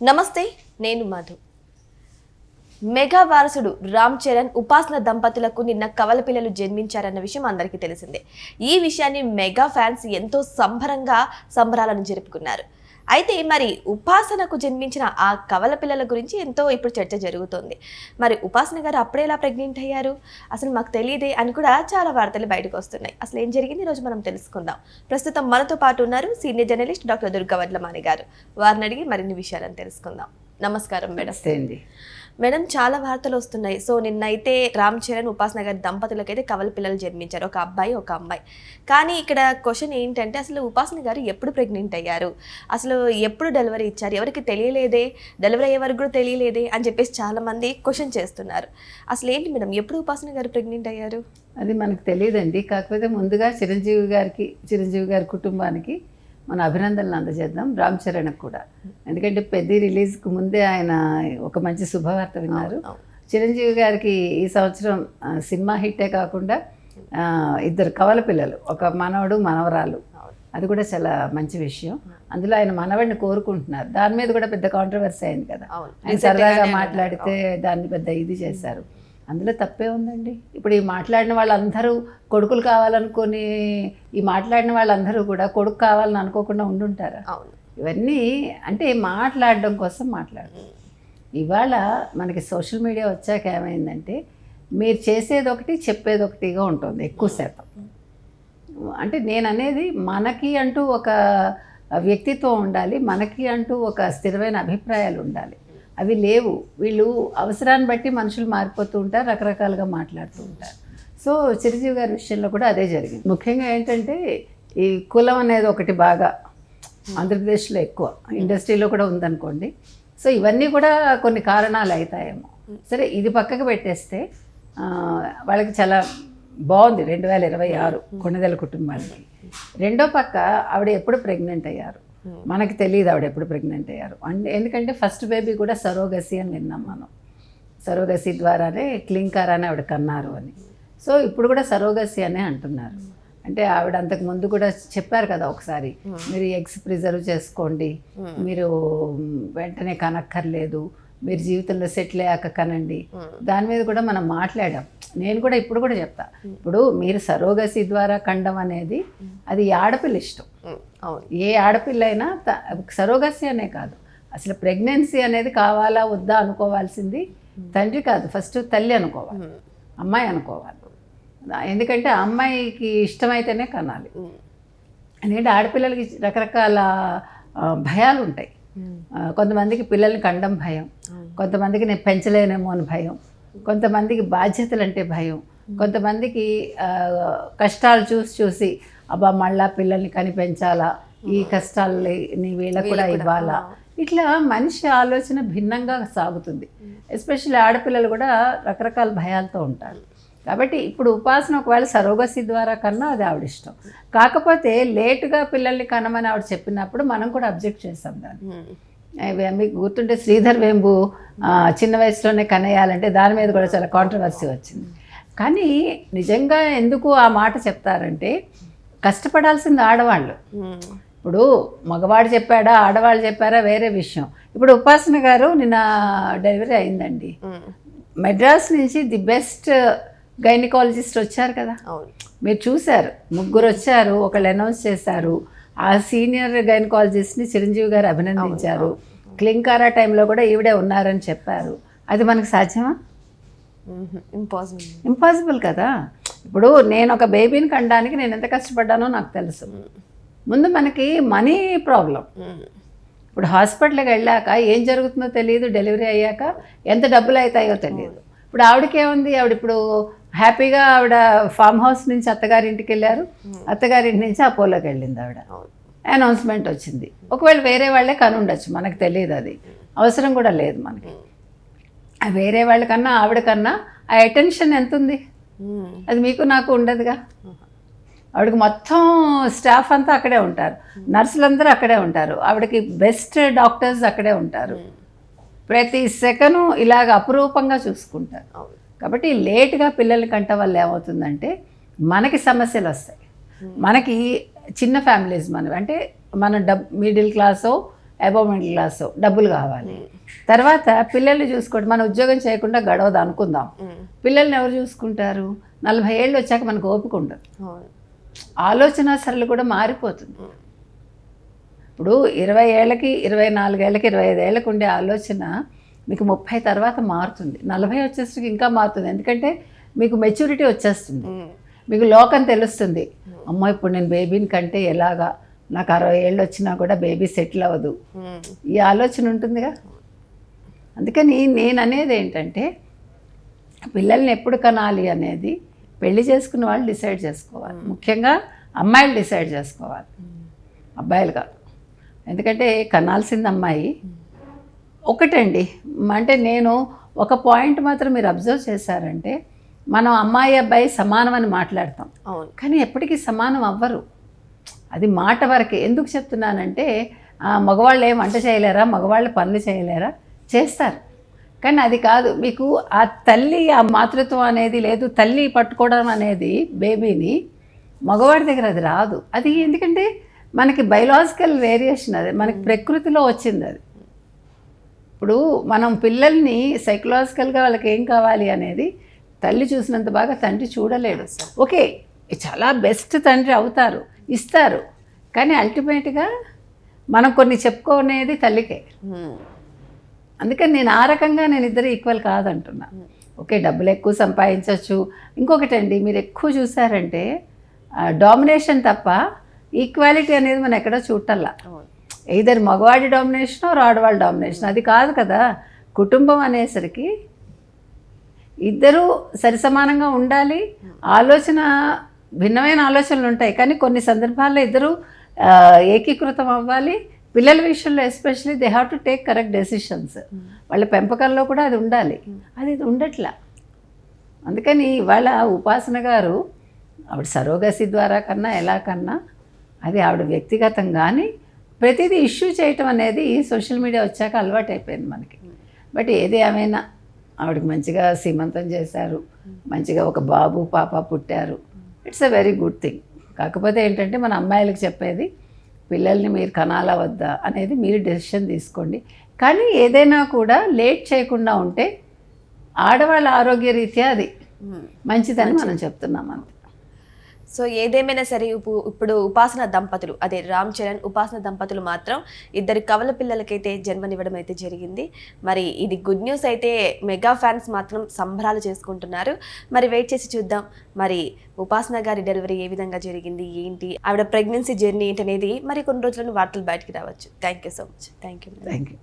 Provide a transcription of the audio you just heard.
నమస్తే, నేను మధు. మెగా వారసుడు రామ్ చరణ్, ఉపాసన దంపతులకు నిన్న కవల పిల్లలు జన్మించారన్న విషయం అందరికీ తెలిసిందే. ఈ విషయాన్ని మెగా ఫ్యాన్స్ ఎంతో సంబరాలను జరుపుకున్నారు. అయితే మరి ఉపాసనకు జన్మించిన ఆ కవల పిల్లల గురించి ఎంతో ఇప్పుడు చర్చ జరుగుతోంది. మరి ఉపాసన గారు అప్పుడేలా ప్రెగ్నెంట్ అయ్యారు, అసలు మాకు తెలియదే అని కూడా చాలా వార్తలు బయటకు వస్తున్నాయి. అసలు ఏం జరిగింది ఈరోజు మనం తెలుసుకుందాం. ప్రస్తుతం మనతో పాటు ఉన్నారు senior journalist doctor Durga Vadlamani గారు. వారిని అడిగి మరిన్ని విషయాలను తెలుసుకుందాం. నమస్కారం మేడం. మేడం, చాలా వార్తలు వస్తున్నాయి. సో నిన్నైతే రామ్ చరణ్, ఉపాసన గారి దంపతులకైతే కవల పిల్లలు జన్మించారు, ఒక అబ్బాయి ఒక అమ్మాయి. కానీ ఇక్కడ క్వశ్చన్ ఏంటంటే, అసలు ఉపాసన గారు ఎప్పుడు ప్రెగ్నెంట్ అయ్యారు, అసలు ఎప్పుడు డెలివరీ ఇచ్చారు, ఎవరికి తెలియలేదే, డెలివరీ అయ్యే వరకు కూడా తెలియలేదే అని చెప్పేసి చాలా మంది క్వశ్చన్ చేస్తున్నారు. అసలు ఏంటి మేడం, ఎప్పుడు ఉపాసన గారు ప్రెగ్నెంట్ అయ్యారు? అది మనకు తెలియదండి. కాకపోతే ముందుగా చిరంజీవి గారి కుటుంబానికి మన అభినందనలు అందజేద్దాం, రామ్ చరణ్కి కూడా. ఎందుకంటే పెద్ద రిలీజ్కి ముందే ఆయన ఒక మంచి శుభవార్త విన్నారు. చిరంజీవి గారికి ఈ సంవత్సరం సినిమా హిట్టే కాకుండా ఇద్దరు కవల పిల్లలు, ఒక మనవడు మనవరాలు. అది కూడా చాలా మంచి విషయం. అందులో ఆయన మనవడిని కోరుకుంటున్నారు. దాని మీద కూడా పెద్ద కాంట్రవర్సీ అయింది కదా. ఆయన సరదాగా మాట్లాడితే దాన్ని పెద్ద ఇది చేశారు. అందులో తప్పే ఉందండి. ఇప్పుడు ఈ మాట్లాడిన వాళ్ళందరూ కొడుకులు కావాలనుకొని, ఈ మాట్లాడిన వాళ్ళందరూ కూడా కొడుకు కావాలని అనుకోకుండా ఉండుంటారా? ఇవన్నీ అంటే మాట్లాడడం కోసం మాట్లాడడం. ఇవాళ మనకి సోషల్ మీడియా వచ్చాక ఏమైందంటే, మీరు చేసేది ఒకటి చెప్పేది ఒకటిగా ఉంటుంది ఎక్కువ శాతం. అంటే నేను అనేది, మనకి అంటూ ఒక వ్యక్తిత్వం ఉండాలి, మనకి అంటూ ఒక స్థిరమైన అభిప్రాయాలు ఉండాలి. అవి లేవు. వీళ్ళు అవసరాన్ని బట్టి మనుషులు మారిపోతూ ఉంటారు, రకరకాలుగా మాట్లాడుతూ ఉంటారు. సో చిరంజీవి గారి విషయంలో కూడా అదే జరిగింది. ముఖ్యంగా ఏంటంటే, ఈ కులం అనేది ఒకటి బాగా ఆంధ్రప్రదేశ్లో ఎక్కువ, ఇండస్ట్రీలో కూడా ఉందనుకోండి. సో ఇవన్నీ కూడా కొన్ని కారణాలు అవుతాయేమో. సరే, ఇది పక్కకు పెట్టేస్తే వాళ్ళకి చాలా బాగుంది 2026 కొణిదెల కుటుంబానికి. రెండో పక్క ఆవిడ ఎప్పుడు ప్రెగ్నెంట్ అయ్యారు మనకి తెలియదు, ఆవిడ ఎప్పుడు ప్రెగ్నెంట్ అయ్యారు. ఎందుకంటే ఫస్ట్ బేబీ కూడా సరోగసి అని విన్నాం మనం. సరోగసి ద్వారానే క్లింకార్ అని ఆవిడ కన్నారు అని. సో ఇప్పుడు కూడా సరోగసి అనే అంటున్నారు. అంటే ఆవిడ అంతకు ముందు కూడా చెప్పారు కదా ఒకసారి, మీరు ఎగ్స్ ప్రిజర్వ్ చేసుకోండి, మీరు వెంటనే కనక్కర్లేదు, మీరు జీవితంలో సెటిల్ అయ్యాక కనండి. దాని మీద కూడా మనం మాట్లాడాం. నేను కూడా ఇప్పుడు కూడా చెప్తా, ఇప్పుడు మీరు సరోగసి ద్వారా కండం అనేది అది ఆడపిల్ల ఇష్టం. ఏ ఆడపిల్ల అయినా సరోగసి అనే కాదు, అసలు ప్రెగ్నెన్సీ అనేది కావాలా వద్దా అనుకోవాల్సింది తండ్రి కాదు, ఫస్ట్ తల్లి అనుకోవాలి, అమ్మాయి అనుకోవాలి. ఎందుకంటే అమ్మాయికి ఇష్టమైతేనే కనాలి. ఎందుకంటే ఆడపిల్లలకి రకరకాల భయాలు ఉంటాయి. కొంతమందికి పిల్లల్ని కండం భయం, కొంతమందికి నేను పెంచలేనేమో అని భయం, కొంతమందికి బాధ్యతలు అంటే భయం, కొంతమందికి కష్టాలు చూసి అబ్బా మళ్ళా పిల్లల్ని కనిపెంచాలా, ఈ కష్టాలని వీళ్ళకు కూడా ఇవ్వాలా. ఇట్లా మనిషి ఆలోచన భిన్నంగా సాగుతుంది. ఎస్పెషల్లీ ఆడపిల్లలు కూడా రకరకాల భయాలతో ఉంటారు. కాబట్టి ఇప్పుడు ఉపాసన ఒకవేళ సరోగసి ద్వారా కన్నా అది ఆవిడ ఇష్టం. కాకపోతే లేటుగా పిల్లల్ని కనమని ఆవిడ చెప్పినప్పుడు మనం కూడా అబ్జెక్ట్ చేసాం దాన్ని. మీకు గుర్తుంటే శ్రీధర్ వేంబు చిన్న వయసులోనే కనేయాలంటే దాని మీద కూడా చాలా కాంట్రవర్సీ వచ్చింది. కానీ నిజంగా ఎందుకు ఆ మాట చెప్తారంటే, కష్టపడాల్సింది ఆడవాళ్ళు. ఇప్పుడు మగవాడు చెప్పాడా ఆడవాళ్ళు చెప్పారా వేరే విషయం. ఇప్పుడు ఉపాసన గారు నిన్న డెలివరీ అయిందండి. మెడ్రాస్ నుంచి ది బెస్ట్ గైనకాలజిస్ట్ వచ్చారు కదా, మీరు చూశారు. 3 వచ్చారు, ఒకళ్ళు అనౌన్స్ చేశారు. ఆ సీనియర్ గైనకాలజిస్ట్ని చిరంజీవి గారు అభినందించారు. క్లింకారా టైంలో కూడా ఈవిడే ఉన్నారని చెప్పారు. అది మనకు సాధ్యమా? ఇంపాసిబుల్ కదా. ఇప్పుడు నేను ఒక బేబీని కనడానికి నేను ఎంత కష్టపడ్డానో నాకు తెలుసు. ముందు మనకి మనీ ప్రాబ్లం. ఇప్పుడు హాస్పిటల్కి వెళ్ళాక ఏం జరుగుతుందో తెలియదు, డెలివరీ అయ్యాక ఎంత డబ్బులు అవుతాయో తెలియదు. ఇప్పుడు ఆవిడకేముంది, ఆవిడ ఇప్పుడు హ్యాపీగా ఆవిడ ఫామ్ హౌస్ నుంచి అత్తగారింటికి వెళ్ళారు, అత్తగారింటి నుంచి అపోలోకి వెళ్ళింది ఆవిడ. అనౌన్స్మెంట్ వచ్చింది. ఒకవేళ వేరే వాళ్ళే కనుండొచ్చు, మనకు తెలియదు, అది అవసరం కూడా లేదు మనకి. వేరే వాళ్ళకన్నా ఆవిడకన్నా ఆ అటెన్షన్ ఎంత ఉంది, అది మీకు నాకు ఉండదుగా. ఆవిడకి మొత్తం స్టాఫ్ అంతా అక్కడే ఉంటారు, నర్సులందరూ అక్కడే ఉంటారు, ఆవిడకి బెస్ట్ డాక్టర్స్ అక్కడే ఉంటారు, ప్రతి సెకను ఇలాగ అపురూపంగా చూసుకుంటారు. కాబట్టి లేట్గా పిల్లల కంట వల్ల ఏమవుతుందంటే మనకి సమస్యలు వస్తాయి. మనకి చిన్న ఫ్యామిలీస్ మనవి, అంటే మన మిడిల్ క్లాసో అబౌవ్ మిడిల్ క్లాస్ డబ్బులు కావాలి. తర్వాత పిల్లల్ని చూసుకోండి, మన ఉద్యోగం చేయకుండా గడవదు అనుకుందాం. పిల్లల్ని ఎవరు చూసుకుంటారు? 40 ఏళ్ళు వచ్చాక మనకు ఓపిక ఉండదు. ఆలోచన సరళి కూడా మారిపోతుంది. ఇప్పుడు 20 ఏళ్ళకి 24 ఏళ్ళకి 25 ఏళ్ళకి ఉండే ఆలోచన మీకు 30 తర్వాత మారుతుంది. 40 వచ్చేసరికి ఇంకా మారుతుంది. ఎందుకంటే మీకు మెచ్యూరిటీ వచ్చేస్తుంది, మీకు లోకం తెలుస్తుంది. అమ్మో ఇప్పుడు నేను బేబీని కంటే ఎలాగా, నాకు 60 ఏళ్ళు వచ్చినా కూడా బేబీ సెటిల్ అవ్వదు, ఈ ఆలోచన ఉంటుందిగా. అందుకని నేను అనేది ఏంటంటే పిల్లల్ని ఎప్పుడు కనాలి అనేది పెళ్లి చేసుకున్న వాళ్ళు డిసైడ్ చేసుకోవాలి. ముఖ్యంగా అమ్మాయిలు డిసైడ్ చేసుకోవాలి, అబ్బాయిలు కాదు. ఎందుకంటే కనాల్సింది అమ్మాయి. ఒకటండి, అంటే నేను ఒక పాయింట్ మాత్రం మీరు అబ్జర్వ్ చేశారంటే, మనం అమ్మాయి అబ్బాయి సమానం అని మాట్లాడతాం, కానీ ఎప్పటికీ సమానం అవ్వరు. అది మాట వరకే. ఎందుకు చెప్తున్నానంటే మగవాళ్ళు ఏం వంట చేయలేరా, మగవాళ్ళు పనులు చేయలేరా? చేస్తారు, కానీ అది కాదు. మీకు ఆ తల్లి ఆ మాతృత్వం అనేది లేదు, తల్లి పట్టుకోవడం అనేది బేబీని మగవాడి దగ్గర అది రాదు. అది ఎందుకంటే మనకి బయలాజికల్ వేరియేషన్, అది మనకి ప్రకృతిలో వచ్చింది. అది ఇప్పుడు మనం పిల్లల్ని సైకలాజికల్గా వాళ్ళకి ఏం కావాలి అనేది తల్లి చూసినంత బాగా తండ్రి చూడలేడు. ఓకే, చాలా బెస్ట్ తండ్రి అవుతారు, ఇస్తారు, కానీ అల్టిమేట్గా మనం కొన్ని చెప్పుకోనేది తల్లికే. అందుకని నేను ఆ రకంగా నేను ఇద్దరు ఈక్వల్ కాదంటున్నా. ఓకే, డబ్బులు ఎక్కువ సంపాదించవచ్చు. ఇంకొకటండి, మీరు ఎక్కువ చూసారంటే డామినేషన్ తప్ప ఈక్వాలిటీ అనేది మనం ఎక్కడో చూడటల్లా. ఇద్దరు మగవాడి డామినేషన్ ఆడవాళ్ళ డామినేషన్ అది కాదు కదా. కుటుంబం అనేసరికి ఇద్దరూ సరిసమానంగా ఉండాలి. ఆలోచన భిన్నమైన ఆలోచనలు ఉంటాయి, కానీ కొన్ని సందర్భాల్లో ఇద్దరు ఏకీకృతం అవ్వాలి. పిల్లల విషయంలో especially they have to take correct decisions. వాళ్ళ పెంపకంలో కూడా అది ఉండాలి, అది ఉండట్లా. అందుకని ఇవాళ ఉపాసన గారు ఆవిడ సరోగసి ద్వారా కన్నా ఎలా కన్నా అది ఆవిడ వ్యక్తిగతం, కానీ ప్రతిదీ ఇష్యూ చేయటం అనేది సోషల్ మీడియా వచ్చాక అలవాటు అయిపోయింది మనకి. బట్ ఏది ఏమైనా ఆవిడకి మంచిగా సీమంతం చేశారు, మంచిగా ఒక బాబు పాప పుట్టారు. It's a very good thing. కాకపోతే ఏంటంటే మన అమ్మాయిలకు చెప్పేది, పిల్లల్ని మీరు కనాలా వద్దా అనేది మీరు డెసిషన్ తీసుకోండి, కానీ ఏదైనా కూడా లేట్ చేయకుండా ఉంటే ఆడవాళ్ళ ఆరోగ్య రీత్యా అది మంచిదని మనం చెప్తున్నాం అంతే. సో ఏదేమైనా సరే ఇప్పుడు ఉపాసన దంపతులు, అదే రామ్ చరణ్ ఉపాసన దంపతులు మాత్రం ఇద్దరు కవల పిల్లలకైతే జన్మనివ్వడం అయితే జరిగింది. మరి ఇది గుడ్ న్యూస్ అయితే మెగా ఫ్యాన్స్ మాత్రం సంబరాలు చేసుకుంటున్నారు. మరి వెయిట్ చేసి చూద్దాం మరి ఉపాసన గారి డెలివరీ ఏ విధంగా జరిగింది, ఏంటి ఆవిడ ప్రెగ్నెన్సీ జర్నీ ఏంటి అనేది మరి కొన్ని రోజులను వార్తలు బయటికి రావచ్చు. Thank you so much. Thank you.